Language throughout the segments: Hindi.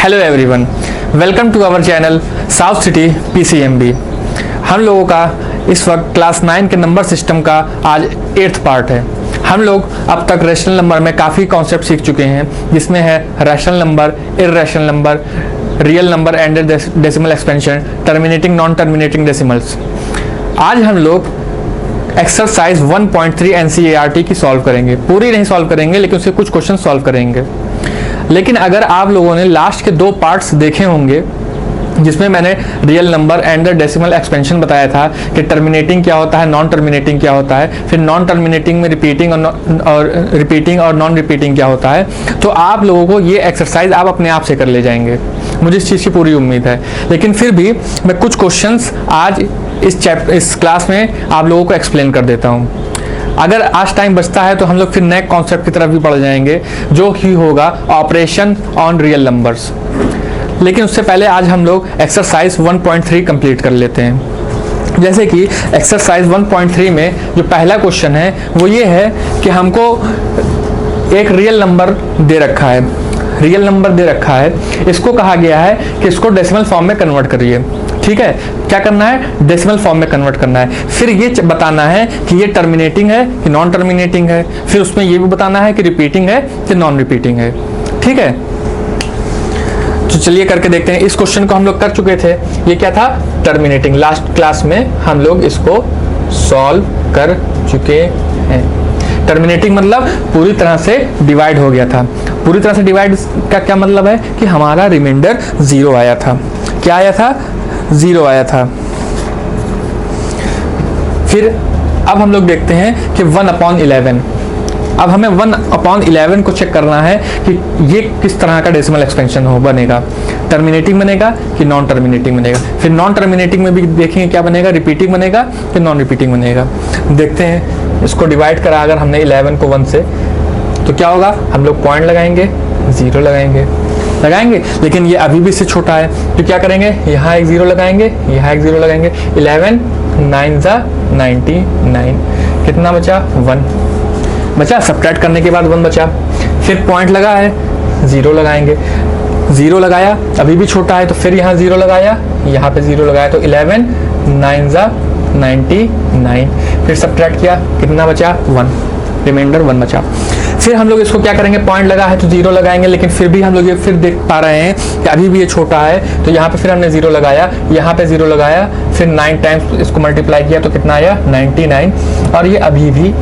Hello everyone, welcome to our channel South City PCMB. हम लोगों का इस वक्त क्लास 9 के नंबर सिस्टम का आज 8th पार्ट है। हम लोग अब तक रैशनल नंबर में काफ़ी कॉन्सेप्ट सीख चुके हैं, जिसमें है rational number, irrational number, real number and decimal expansion, terminating non terminating decimals. आज हम लोग एक्सरसाइज 1.3 एनसीईआरटी की सॉल्व करेंगे। पूरी नहीं सॉल्व करेंगे, लेकिन उससे कुछ क्वेश्चन सॉल्व करेंगे। लेकिन अगर आप लोगों ने लास्ट के 2 पार्ट्स देखे होंगे, जिसमें मैंने real number and the decimal expansion बताया था कि टर्मिनेटिंग क्या होता है, नॉन टर्मिनेटिंग क्या होता है, फिर नॉन टर्मिनेटिंग में रिपीटिंग और रिपीटिंग और नॉन रिपीटिंग क्या होता है, तो आप लोगों को ये एक्सरसाइज आप अपने आप से कर ले जाएंगे, मुझे इस चीज़ की पूरी उम्मीद है। लेकिन फिर भी मैं कुछ क्वेश्चंस आज इस क्लास में आप लोगों को एक्सप्लेन कर देता हूँ। अगर आज टाइम बचता है तो हम लोग फिर नए कॉन्सेप्ट की तरफ भी बढ़ जाएंगे, जो कि होगा ऑपरेशन ऑन रियल नंबर्स। लेकिन उससे पहले आज हम लोग एक्सरसाइज 1.3 कंप्लीट कर लेते हैं। जैसे कि एक्सरसाइज 1.3 में जो पहला क्वेश्चन है वो ये है कि हमको एक रियल नंबर दे रखा है, रियल नंबर दे रखा है, इसको कहा गया है कि इसको डेसिमल फॉर्म में कन्वर्ट करिए। ठीक है, क्या करना है, डेसिमल फॉर्म में कन्वर्ट करना है। फिर ये बताना है कि ये टर्मिनेटिंग है कि नॉन टर्मिनेटिंग है। फिर उसमें ये भी बताना है कि रिपीटिंग है कि नॉन रिपीटिंग है। ठीक है, तो चलिए करके देखते हैं। इस क्वेश्चन को हम लोग कर चुके थे, ये क्या था, टर्मिनेटिंग। लास्ट क्लास में हम लोग इसको सॉल्व कर चुके हैं। टर्मिनेटिंग मतलब पूरी तरह से डिवाइड हो गया था। पूरी तरह से डिवाइड का क्या मतलब है कि हमारा रिमाइंडर 0 आया था। क्या आया था, 0 आया था। फिर अब हम लोग देखते हैं कि 1/11। अब हमें 1/11 को चेक करना है कि ये किस तरह का डेसिमल एक्सपेंशन हो बनेगा, टर्मिनेटिंग बनेगा कि नॉन टर्मिनेटिंग बनेगा। फिर नॉन टर्मिनेटिंग में भी देखेंगे क्या बनेगा, रिपीटिंग बनेगा कि नॉन रिपीटिंग बनेगा। देखते हैं, इसको डिवाइड करा अगर हमने 11 को 1 से, तो क्या होगा, हम लोग पॉइंट लगाएंगे, 0 लगाएंगे, लेकिन ये अभी भी इससे छोटा है, तो क्या करेंगे, यहाँ एक 0 लगाएंगे, यहाँ एक 0 लगाएंगे। 11 9 99, कितना बचा, 1 बचा। सब्ट्रैक्ट करने के बाद 1 बचा। फिर पॉइंट लगा है, 0 लगाएंगे, 0 लगाया, अभी भी छोटा है, तो फिर यहाँ 0 लगाया, यहाँ पे 0 लगाया, तो 11 9 99। फिर सब्ट्रैक्ट किया, कितना बचा, 1, रिमाइंडर 1 बचा। फिर हम लोग इसको क्या करेंगे, पॉइंट लगा है तो 0 लगाएंगे, लेकिन फिर भी हम लोग ये फिर देख पा रहे हैं कि अभी भी ये छोटा है, तो यहाँ पे फिर हमने 0 लगाया, यहाँ पे 0 लगाया, फिर 9 टाइम्स इसको मल्टीप्लाई किया तो कितना आया, 99। और ये अभी भी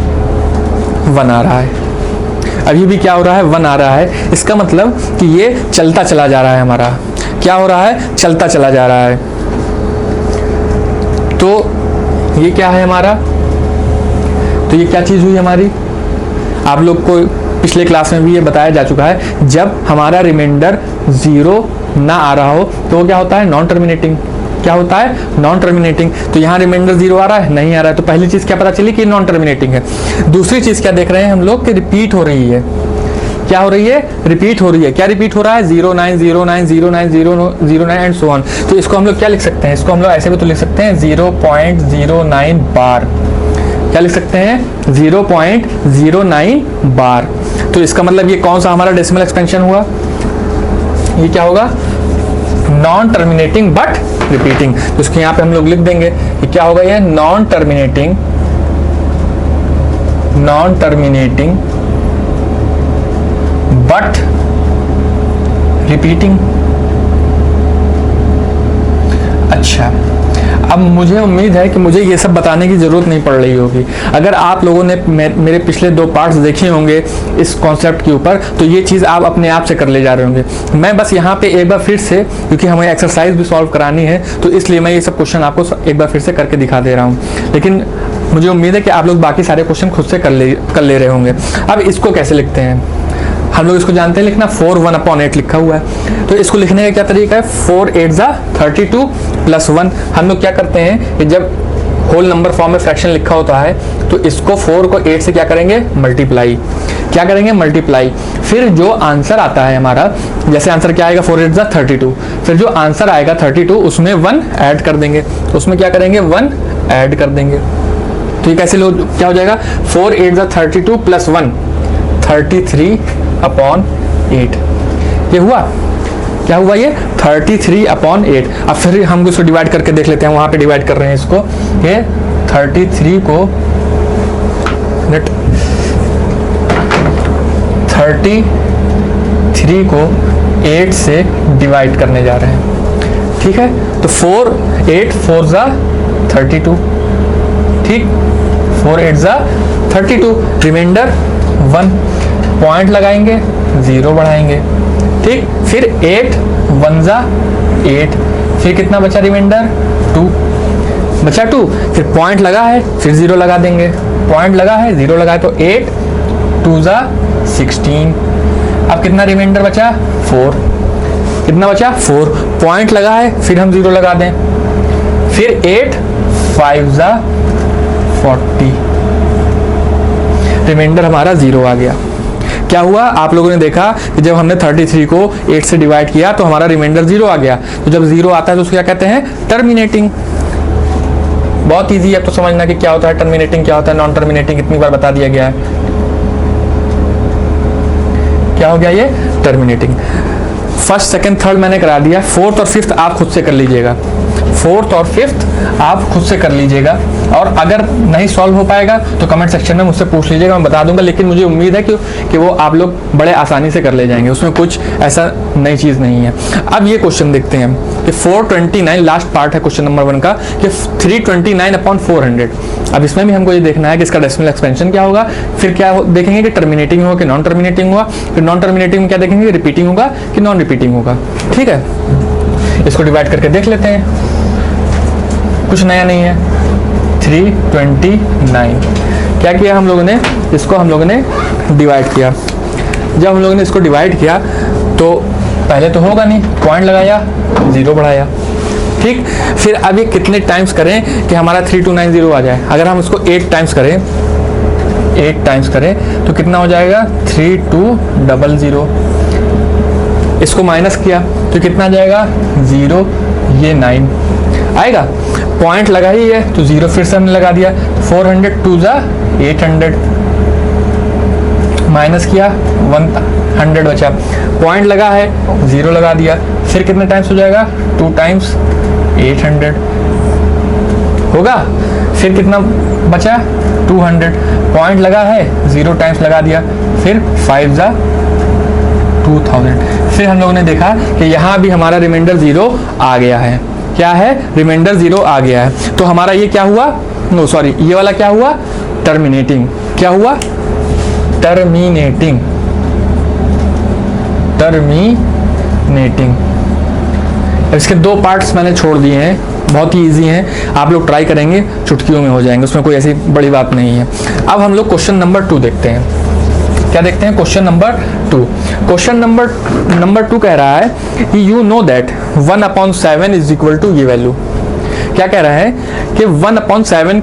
1 आ रहा है, अभी भी क्या हो रहा है, 1 आ रहा है। इसका मतलब कि ये चलता चला जा रहा है, हमारा क्या हो रहा है, चलता चला जा रहा है। तो ये क्या है हमारा, तो ये क्या चीज़ हुई हमारी, आप लोग को पिछले क्लास में भी ये बताया जा चुका है, जब हमारा रिमाइंडर 0 ना आ रहा हो तो वो क्या होता है, नॉन टर्मिनेटिंग। क्या होता है, नॉन टर्मिनेटिंग। तो यहाँ रिमाइंडर 0 आ रहा है, नहीं आ रहा है, तो पहली चीज़ क्या पता चली कि नॉन टर्मिनेटिंग है। दूसरी चीज़ क्या देख रहे हैं हम लोग कि रिपीट हो रही है। क्या हो रही है, रिपीट हो रही है। क्या रिपीट हो रहा है, 09 09 09 09 एंड सो ऑन। तो इसको हम लोग क्या लिख सकते हैं, इसको हम लोग ऐसे भी तो लिख सकते हैं 0.09 बार। क्या लिख सकते हैं, 0.09 बार। तो इसका मतलब ये कौन सा हमारा डेसिमल एक्सपेंशन हुआ, ये क्या होगा, नॉन टर्मिनेटिंग बट रिपीटिंग। तो इसके यहाँ पे हम लोग लिख देंगे कि क्या होगा, ये नॉन टर्मिनेटिंग बट रिपीटिंग। अच्छा, अब मुझे उम्मीद है कि मुझे ये सब बताने की ज़रूरत नहीं पड़ रही होगी। अगर आप लोगों ने मेरे पिछले 2 पार्ट्स देखे होंगे इस कॉन्सेप्ट के ऊपर, तो ये चीज़ आप अपने आप से कर ले जा रहे होंगे। मैं बस यहाँ पे एक बार फिर से, क्योंकि हमें एक्सरसाइज भी सॉल्व करानी है, तो इसलिए मैं ये सब क्वेश्चन आपको एक बार फिर से करके दिखा दे रहा हूँ। लेकिन मुझे उम्मीद है कि आप लोग बाकी सारे क्वेश्चन खुद से कर ले रहे होंगे। अब इसको कैसे लिखते हैं, हम लोग इसको जानते हैं लिखना, 4 1/8 लिखा हुआ है। तो इसको लिखने का क्या तरीका है, 4 8 32 प्लस 1। हम लोग क्या करते हैं कि जब होल नंबर फॉर्म में फ्रैक्शन लिखा होता है तो इसको 4 को 8 से क्या करेंगे, मल्टीप्लाई। क्या करेंगे, मल्टीप्लाई। फिर जो आंसर आता है हमारा, जैसे आंसर क्या आएगा, 4 8 32। फिर जो आंसर आएगा 32, उसमें 1 ऐड कर देंगे। उसमें क्या करेंगे, 1 ऐड कर देंगे। तो ये कैसे क्या हो जाएगा, 4 8 32 प्लस 1 33/8। ये हुआ, क्या हुआ ये 33/8। अब फिर हम इसको डिवाइड करके देख लेते हैं, वहां पे डिवाइड कर रहे हैं इसको, ये 33 को 8 से डिवाइड करने जा रहे हैं। ठीक है, तो 8 4 जा 32, ठीक, 4 8 जा 32, रिमाइंडर 1, पॉइंट लगाएंगे, 0 बढ़ाएंगे, ठीक, फिर 8 1 जा 8, फिर कितना बचा रिमाइंडर 2 बचा 2, फिर पॉइंट लगा है, फिर 0 लगा देंगे, पॉइंट लगा है 0 लगा है, तो 8 2 जा 16। अब कितना रिमाइंडर बचा 4, कितना बचा 4, पॉइंट लगा है, फिर हम 0 लगा दें, फिर 8 5 जा 40, रिमाइंडर हमारा 0 आ गया। क्या हुआ, आप लोगों ने देखा कि जब हमने 33 को 8 से डिवाइड किया तो हमारा रिमाइंडर 0 आ गया। तो जब 0 आता है तो उसको क्या कहते हैं, टर्मिनेटिंग। बहुत इजी है तो समझना कि क्या होता है टर्मिनेटिंग, क्या होता है नॉन टर्मिनेटिंग, कितनी बार बता दिया गया है। क्या हो गया ये टर्मिनेटिंग। फर्स्ट सेकंड थर्ड मैंने करा दिया, फोर्थ और फिफ्थ आप खुद से कर लीजिएगा, फोर्थ और फिफ्थ आप खुद से कर लीजिएगा, और अगर नहीं सॉल्व हो पाएगा तो कमेंट सेक्शन में मुझसे पूछ लीजिएगा, मैं बता दूंगा। लेकिन मुझे उम्मीद है कि वो आप लोग बड़े आसानी से कर ले जाएंगे, उसमें कुछ ऐसा नई चीज़ नहीं है। अब ये क्वेश्चन देखते हैं कि 429 लास्ट पार्ट है क्वेश्चन नंबर 1 का, कि 329/400। अब इसमें भी हमको ये देखना है कि इसका डेसिमल एक्सपेंशन क्या होगा, फिर क्या देखेंगे कि टर्मिनेटिंग होगा कि नॉन टर्मिनेटिंग हुआ, फिर नॉन टर्मिनेटिंग में क्या देखेंगे, रिपीटिंग होगा कि नॉन रिपीटिंग होगा। ठीक है, इसको डिवाइड करके देख लेते हैं, कुछ नया नहीं है। 329 क्या किया हम लोगों ने, इसको हम लोगों ने डिवाइड किया। जब हम लोगों ने इसको डिवाइड किया तो पहले तो होगा नहीं, पॉइंट लगाया, 0 बढ़ाया, ठीक। फिर अब ये कितने टाइम्स करें कि हमारा 3290 आ जाए। अगर हम इसको 8 टाइम्स करें, 8 टाइम्स करें तो कितना हो जाएगा 3200। इसको माइनस किया तो कितना आ जाएगा 0, ये 9 आएगा। पॉइंट लगा ही है तो 0 फिर से हमने लगा दिया, 400 2 जा 800, माइनस किया 100 बचा, पॉइंट लगा है 0 लगा दिया, फिर कितने टाइम्स हो जाएगा 2 टाइम्स 800 होगा, फिर कितना बचा 200, पॉइंट लगा है 0 टाइम्स लगा दिया, फिर 5 जा 2000। फिर हम लोगों ने देखा कि यहाँ भी हमारा रिमाइंडर 0 आ गया है। क्या है, रिमाइंडर 0 आ गया है। तो हमारा ये क्या हुआ, नो सॉरी, ये वाला क्या हुआ, टर्मिनेटिंग। क्या हुआ, टर्मिनेटिंग, टर्मिनेटिंग। इसके 2 पार्ट्स मैंने छोड़ दिए हैं, बहुत ही इजी हैं, आप लोग ट्राई करेंगे चुटकियों में हो जाएंगे, उसमें कोई ऐसी बड़ी बात नहीं है। अब हम लोग क्वेश्चन नंबर 2 देखते हैं। क्या देखते हैं, क्वेश्चन नंबर 2। क्वेश्चन नंबर 2 कह रहा है कि you know that 1/7 is equal to ये वैल्यू। क्या कह रहा है कि 1/7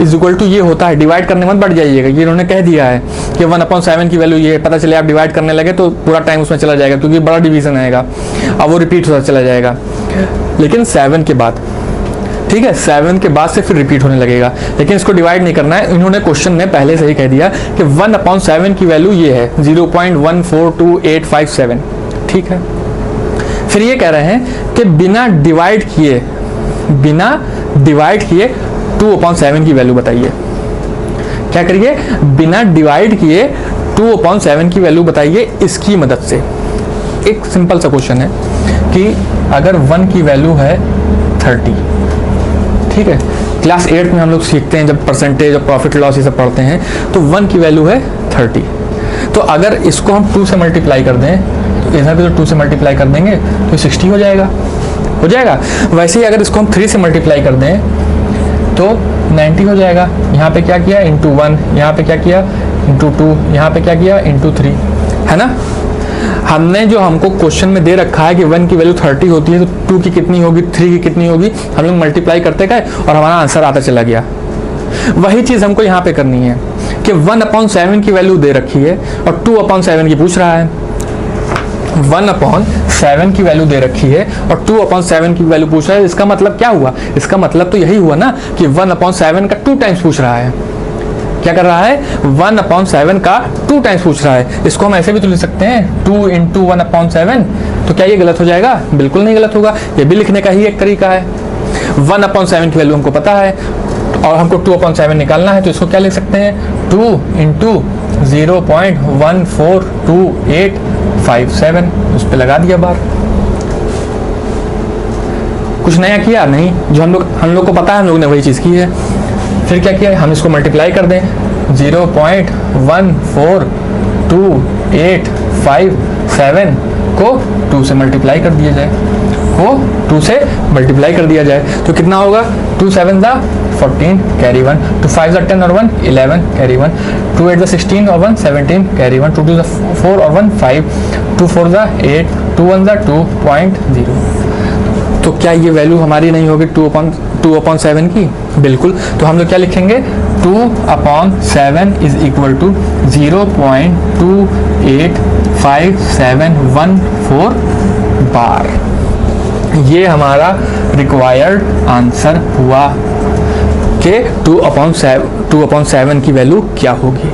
इज इक्वल टू ये होता है, डिवाइड करने मत बढ़ जाइएगा, ये इन्होंने कह दिया है कि 1/7 की वैल्यू ये, पता चले आप डिवाइड करने लगे तो पूरा टाइम उसमें चला जाएगा, क्योंकि बड़ा डिवीजन आएगा, अब वो रिपीट होता चला जाएगा, लेकिन 7 के बाद, ठीक है, 7 के बाद से फिर रिपीट होने लगेगा, लेकिन इसको डिवाइड नहीं करना है। इन्होंने क्वेश्चन में पहले से ही कह दिया कि 1/7 की वैल्यू ये है 0.142857, ठीक है। फिर ये कह रहे हैं कि बिना डिवाइड किए 2/7 की वैल्यू बताइए। क्या करिए, बिना डिवाइड किए 2/7 की वैल्यू बताइए इसकी मदद से। एक सिंपल सा क्वेश्चन है कि अगर 1 की वैल्यू है 30, ठीक है, क्लास 8 में हम लोग सीखते हैं जब परसेंटेज और प्रॉफिट लॉस ये सब पढ़ते हैं, तो 1 की वैल्यू है 30। तो अगर इसको हम 2 से मल्टीप्लाई कर दें, तो इधर भी तो 2 से मल्टीप्लाई कर देंगे तो 60 हो जाएगा, हो जाएगा। वैसे ही अगर इसको हम 3 से मल्टीप्लाई कर दें तो 90 हो जाएगा। यहाँ पे क्या किया, इंटू 1, यहाँ पे क्या किया, इंटू 2, यहाँ पे क्या किया, इंटू 3, है ना। हमने जो हमको क्वेश्चन में दे रखा है कि 1 की वैल्यू 30 होती है, तो 2 की कितनी होगी, 3 की कितनी होगी, हम लोग मल्टीप्लाई करते गए और हमारा आंसर आता चला गया। वही चीज़ हमको यहाँ पे करनी है कि 1/7 की वैल्यू दे रखी है और 2/7 की पूछ रहा है। 1/7 की वैल्यू दे रखी है और 2/7 की वैल्यू पूछ रहा है। इसका मतलब क्या हुआ, इसका मतलब तो यही हुआ ना कि 1/7 का 2 टाइम्स पूछ रहा है। क्या कर रहा है, 1/7 का 2 टाइम्स पूछ रहा है। इसको हम ऐसे भी तो लिख सकते हैं 2 × 1/7। तो क्या ये गलत हो जाएगा? बिल्कुल नहीं गलत होगा, ये भी लिखने का ही एक तरीका है। 1/7 की वैल्यू हमको पता है और हमको 2/7 निकालना है, तो इसको क्या लिख सकते हैं, 2 × 0.142857, उस पर लगा दिया बार। कुछ नया किया नहीं, जो हम लोग को पता है हम लोग ने वही चीज़ की है। फिर क्या किया, हम इसको मल्टीप्लाई कर दें, 0.142857 को 2 से मल्टीप्लाई कर दिया जाए, तो कितना होगा, 2 7 ज़ा 14 कैरी 1, 2 5 ज़ा 10 और 1 11 कैरी 1, 2 8 ज़ा 16 और 1 17 कैरी 1, 2 2 ज़ा 4 और 1 5, 2 4 ज़ा 8, 2 1 ज़ा 2.0। तो क्या ये वैल्यू हमारी नहीं होगी 2/7 की? बिल्कुल। तो हम लोग क्या लिखेंगे, 2/7 इज इक्वल टू 0.285714 बार। ये हमारा रिक्वायर्ड आंसर हुआ कि 2/7 की वैल्यू क्या होगी।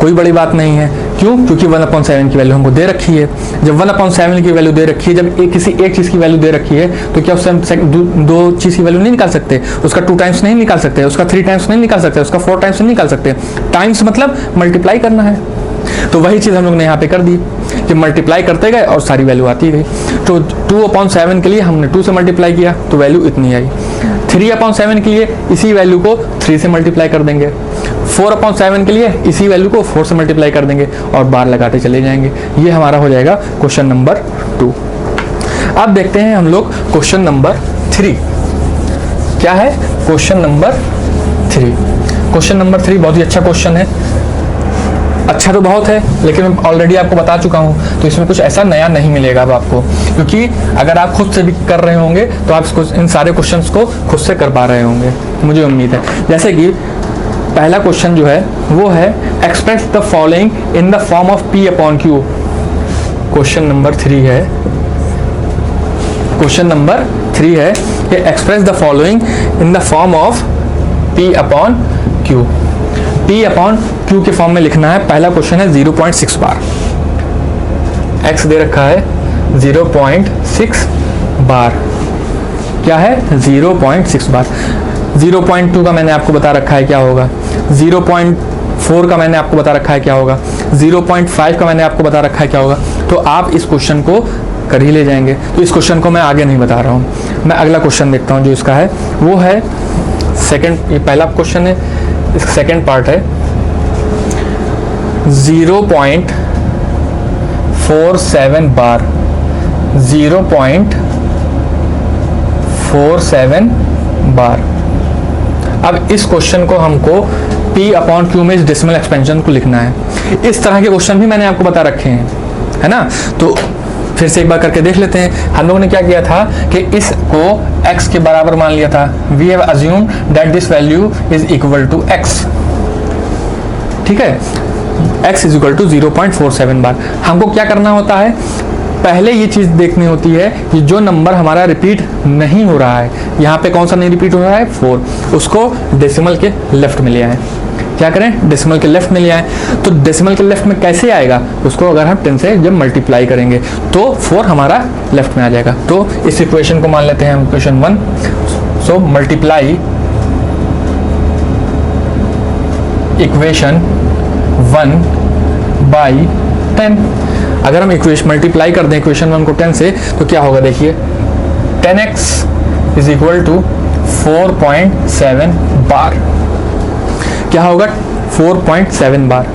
कोई बड़ी बात नहीं है, क्यों? क्योंकि 1/7 की वैल्यू हमको दे रखी है। जब 1/7 की वैल्यू दे रखी है, जब किसी एक चीज़ की वैल्यू दे रखी है, तो क्या उससे हम दो चीज़ की वैल्यू नहीं निकाल सकते? उसका 2 टाइम्स नहीं निकाल सकते, उसका 3 टाइम्स नहीं निकाल सकते, उसका 4 टाइम्स नहीं निकाल सकते। टाइम्स मतलब मल्टीप्लाई करना है, तो वही चीज़ हम लोग ने यहाँ पे कर दी कि मल्टीप्लाई करते गए और सारी वैल्यू आती गई। तो 2/7 के लिए हमने 2 से मल्टीप्लाई किया तो वैल्यू इतनी आई। 3/7 के लिए इसी वैल्यू को 3 से मल्टीप्लाई कर देंगे। 4/7 के लिए इसी वैल्यू को 4 से मल्टीप्लाई कर देंगे और बार लगाते चले जाएंगे। ये हमारा हो जाएगा क्वेश्चन नंबर 2। अब देखते हैं हम लोग क्वेश्चन नंबर 3 क्या है। क्वेश्चन नंबर 3 बहुत ही अच्छा क्वेश्चन है। अच्छा तो बहुत है, लेकिन मैं ऑलरेडी आपको बता चुका हूँ, तो इसमें कुछ ऐसा नया नहीं मिलेगा अब आपको, क्योंकि अगर आप खुद से भी कर रहे होंगे तो आप इन सारे क्वेश्चंस को खुद से कर पा रहे होंगे, मुझे उम्मीद है। जैसे कि पहला क्वेश्चन जो है वो है express the following in the form of P/Q। Question number 3 है कि express the following in the form of P/Q। P/Q के फॉर्म में लिखना है। पहला क्वेश्चन है 0.6 बार, x दे रखा है 0.6 बार। क्या है? 0.6 बार। 0.2 का मैंने आपको बता रखा है क्या होगा, 0.4 का मैंने आपको बता रखा है क्या होगा, 0.5 का मैंने आपको बता रखा है क्या होगा। तो आप इस क्वेश्चन को कर ही ले जाएंगे। तो इस क्वेश्चन को मैं आगे नहीं बता रहा हूँ, मैं अगला क्वेश्चन देखता हूँ जो इसका है। वो है सेकंड, ये पहला क्वेश्चन है, इसका सेकंड पार्ट है 0.47 बार। 0.47 बार। अब इस क्वेश्चन को हमको P/Q में इस डेसिमल एक्सपेंशन को लिखना है। इस तरह के क्वेश्चन भी मैंने आपको बता रखे हैं, है ना। तो फिर से एक बार करके देख लेते हैं। हम लोगों ने क्या किया था कि इसको x के बराबर मान लिया था। We have assumed that this value is equal to x, ठीक है। x is equal to 0.47 bar. हमको क्या करना होता है, पहले ये चीज़ देखनी होती है कि जो नंबर हमारा रिपीट नहीं हो रहा है, यहाँ पे कौन सा नहीं रिपीट हो रहा है, 4, उसको डेसिमल के लेफ्ट में ले आए। क्या करें, डेसिमल के लेफ्ट में ले आए। तो डेसिमल के लेफ्ट में कैसे आएगा, उसको अगर हम 10 से जब मल्टीप्लाई करेंगे तो 4 हमारा लेफ्ट में आ जाएगा। तो इस इक्वेशन को मान लेते हैं हम equation 1। So multiply equation 1 by 10। अगर हम इक्वेशन मल्टीप्लाई कर दें इक्वेशन 1 को 10 से, तो क्या होगा देखिए, 10x इज इक्वल टू 4.7 बार। क्या होगा, 4.7 बार।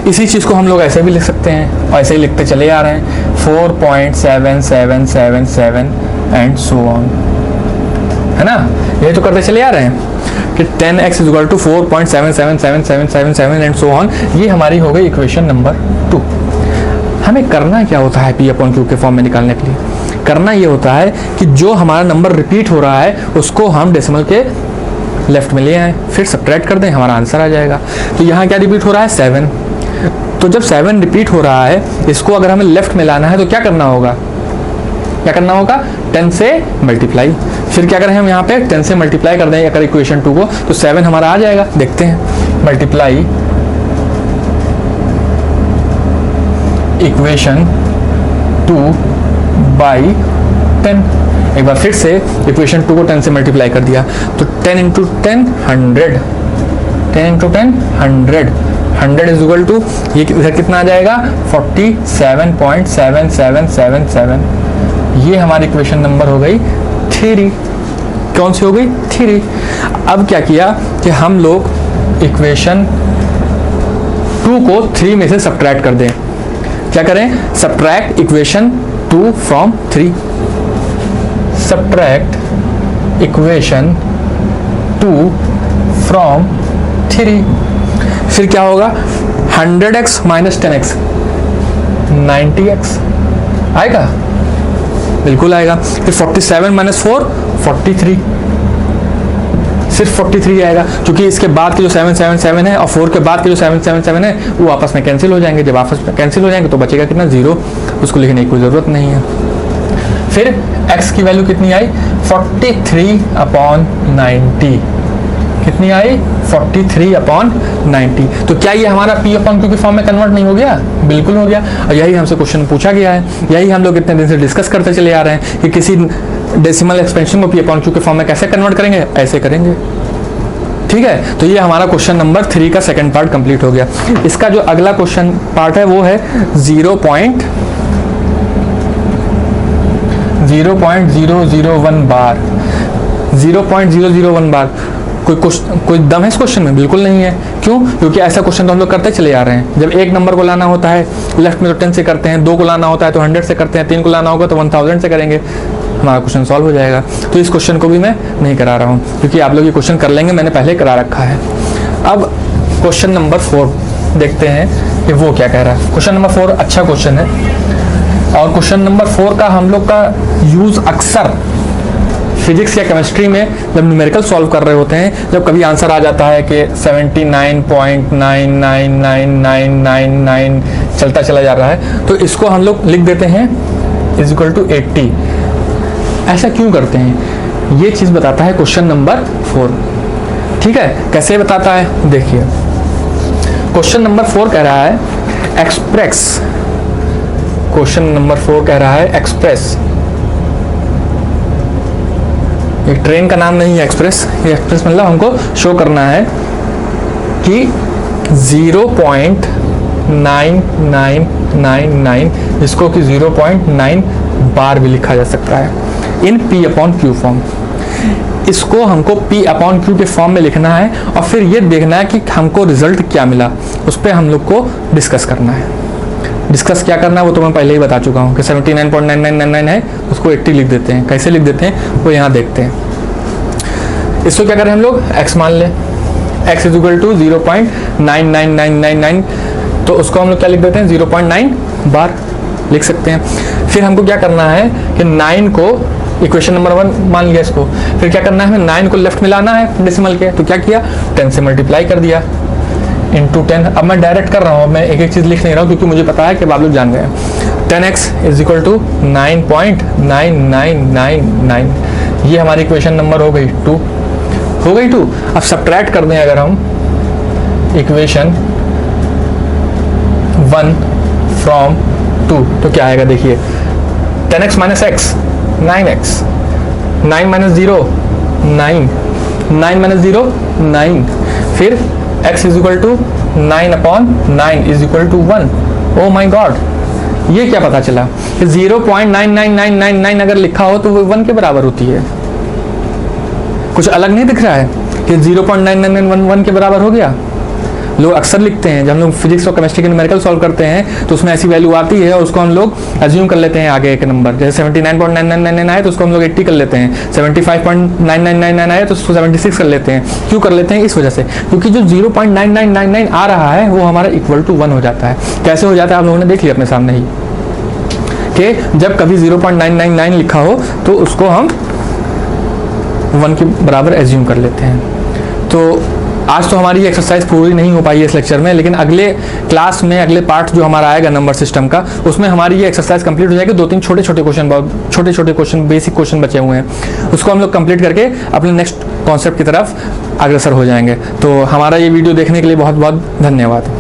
इसी चीज़ को हम लोग ऐसे भी लिख सकते हैं और ऐसे ही लिखते चले आ रहे हैं, 4.7777 एंड सो ऑन, है ना। ये तो करते चले आ रहे हैं कि 10x is equal to 4.777777 and so on. ये हमारी हो गई इक्वेशन नंबर 2। हमें करना क्या होता है P/Q के फॉर्म में निकालने के लिए, करना ये होता है कि जो हमारा नंबर रिपीट हो रहा है उसको हम डेसिमल के लेफ्ट में ले आए, फिर सब्ट्रैक्ट कर दें, हमारा आंसर आ जाएगा। तो यहाँ क्या रिपीट हो रहा है, 7। तो जब 7 रिपीट हो रहा है, इसको अगर हमें लेफ्ट में लाना है तो क्या करना होगा, 10 से मल्टीप्लाई। फिर क्या करें हम यहाँ पे 10 से मल्टीप्लाई कर दें अगर इक्वेशन 2 को, तो 7 हमारा आ जाएगा। देखते हैं, मल्टीप्लाई इक्वेशन 2 बाई 10। एक बार फिर से इक्वेशन 2 को 10 से मल्टीप्लाई कर दिया तो 10 into 10 100, 10 into 10 100, 100 is equal to ये इधर कितना आ जाएगा 47.7777। ये हमारी इक्वेशन नंबर हो गई 3। कौन सी हो गई 3। अब क्या किया कि हम लोग इक्वेशन 2 को 3 में से सब्ट्रैक्ट कर दें। क्या करें, subtract equation 2 from 3, subtract equation 2 from 3। फिर क्या होगा 100x माइनस 10x 90x आएगा, बिल्कुल आएगा। फिर 47 माइनस 4 43, सिर्फ 43 आएगा, क्योंकि इसके बाद के जो 777 है और 4 के बाद के जो 777 है वो आपस में कैंसिल हो जाएंगे। जब आपस में कैंसिल हो जाएंगे तो बचेगा कितना 0, उसको लिखने की कोई ज़रूरत नहीं है। फिर x की वैल्यू कितनी आई 43/90, कितनी आई 43/90। तो क्या ये हमारा p/q के फॉर्म में कन्वर्ट नहीं हो गया, बिल्कुल हो गया। और यही हमसे क्वेश्चन पूछा गया है, यही हम लोग इतने दिन से डिस्कस करते चले आ रहे हैं कि किसी डेसिमल एक्सपेंशन को p/q के फॉर्म में कैसे कन्वर्ट करेंगे, ऐसे करेंगे। ठीक है, तो ये हमारा क्वेश्चन नंबर 3 का सेकंड पार्ट कंप्लीट हो गया। इसका जो अगला क्वेश्चन पार्ट है वो है 0.001 बार। 0.001 बार कोई दम है इस क्वेश्चन में, बिल्कुल नहीं है। क्यों, क्योंकि ऐसा क्वेश्चन तो हम लोग करते चले आ रहे हैं। जब एक नंबर को लाना होता है लेफ्ट में तो 10 से करते हैं, 2 को लाना होता है तो 100 से करते हैं, 3 को लाना होगा तो 1000 से करेंगे, हमारा क्वेश्चन सॉल्व हो जाएगा। तो इस क्वेश्चन को भी मैं नहीं करा रहा हूँ क्योंकि आप लोग ये क्वेश्चन कर लेंगे, मैंने पहले करा रखा है। अब क्वेश्चन नंबर 4 देखते हैं कि वो क्या कह रहा है। क्वेश्चन नंबर 4 अच्छा क्वेश्चन है और क्वेश्चन नंबर 4 का हम लोग का यूज अक्सर फिजिक्स या केमिस्ट्री में जब न्यूमेरिकल सॉल्व कर रहे होते हैं, जब कभी आंसर आ जाता है कि 79.99999 चलता चला जा रहा है, तो इसको हम लोग लिख देते हैं इज इक्वल टू 80। ऐसा क्यों करते हैं, ये चीज़ बताता है क्वेश्चन नंबर 4। ठीक है, कैसे बताता है देखिए। क्वेश्चन नंबर 4 कह रहा है एक्सप्रेस, क्वेश्चन नंबर 4 कह रहा है एक्सप्रेस, ये ट्रेन का नाम नहीं है एक्सप्रेस, ये एक्सप्रेस मतलब हमको शो करना है कि 0.9999 जिसको कि 0.9 बार भी लिखा जा सकता है इन p/q फॉर्म। इसको हमको p/q के फॉर्म में लिखना है और फिर ये देखना है कि हमको रिजल्ट क्या मिला, उस पर हम लोग को डिस्कस करना है। डिस्कस क्या करना है वो तो मैं पहले ही बता चुका हूँ कि 79.9999 है, उसको 80 लिख देते हैं। कैसे लिख देते हैं वो यहाँ देखते हैं। इसको क्या करें हम लोग x मान लें, x इज इक्वल टू 0.99999, तो उसको हम लोग क्या लिख देते हैं 0.9 बार लिख सकते हैं। फिर हमको क्या करना है कि 9 को इक्वेशन नंबर 1 मान लिया इसको, फिर क्या करना है हमें 9 को लेफ्ट में लाना है डेसिमल के, तो क्या किया 10 से मल्टीप्लाई कर दिया इंटू 10। अब मैं डायरेक्ट कर रहा हूँ, मैं एक एक चीज़ लिख नहीं रहा हूँ क्योंकि मुझे पता है कि आप लोग जान गए। 10x इज इक्वल टू 9.9999, ये हमारी इक्वेशन नंबर हो गई 2, हो गई 2। अब सब्ट्रैक्ट कर दें अगर हम इक्वेशन 1 फ्रॉम 2 तो क्या आएगा देखिए 10x minus x 9x, 9 minus 0 9, 9 minus 0 9, फिर x is equal to 9/9 is equal to 1। Oh my god, ये क्या पता चला कि 0.99999 अगर लिखा हो तो वो 1 के बराबर होती है। कुछ अलग नहीं दिख रहा है कि 0.99911 के बराबर हो गया। लोग अक्सर लिखते हैं, जब हम लोग फिजिक्स और केमिस्ट्री के न्यूमेरिकल सॉल्व करते हैं तो उसमें ऐसी वैल्यू आती है और उसको हम लोग अज्यूम कर लेते हैं आगे एक नंबर। जैसे 79.999 आए तो उसको हम लोग 80 कर लेते हैं, 75.9999 आए तो उसको 76 कर लेते हैं। क्यों कर लेते हैं, इस वजह से क्योंकि जो 0.9999 आ रहा है वो हमारा इक्वल टू 1 हो जाता है। कैसे हो जाता है आप लोगों ने देख लिया अपने सामने ही कि जब कभी 0.999 लिखा हो तो उसको हम 1 के बराबर एज्यूम कर लेते हैं। तो आज तो हमारी एक्सरसाइज पूरी नहीं हो पाई है इस लेक्चर में, लेकिन अगले क्लास में अगले पार्ट जो हमारा आएगा नंबर सिस्टम का, उसमें हमारी ये एक्सरसाइज कंप्लीट हो जाएगी। 2-3 छोटे-छोटे क्वेश्चन बेसिक क्वेश्चन बचे हुए हैं, उसको हम लोग कंप्लीट करके अपने नेक्स्ट कॉन्सेप्ट की तरफ अग्रसर हो जाएंगे। तो हमारा ये वीडियो देखने के लिए बहुत बहुत धन्यवाद।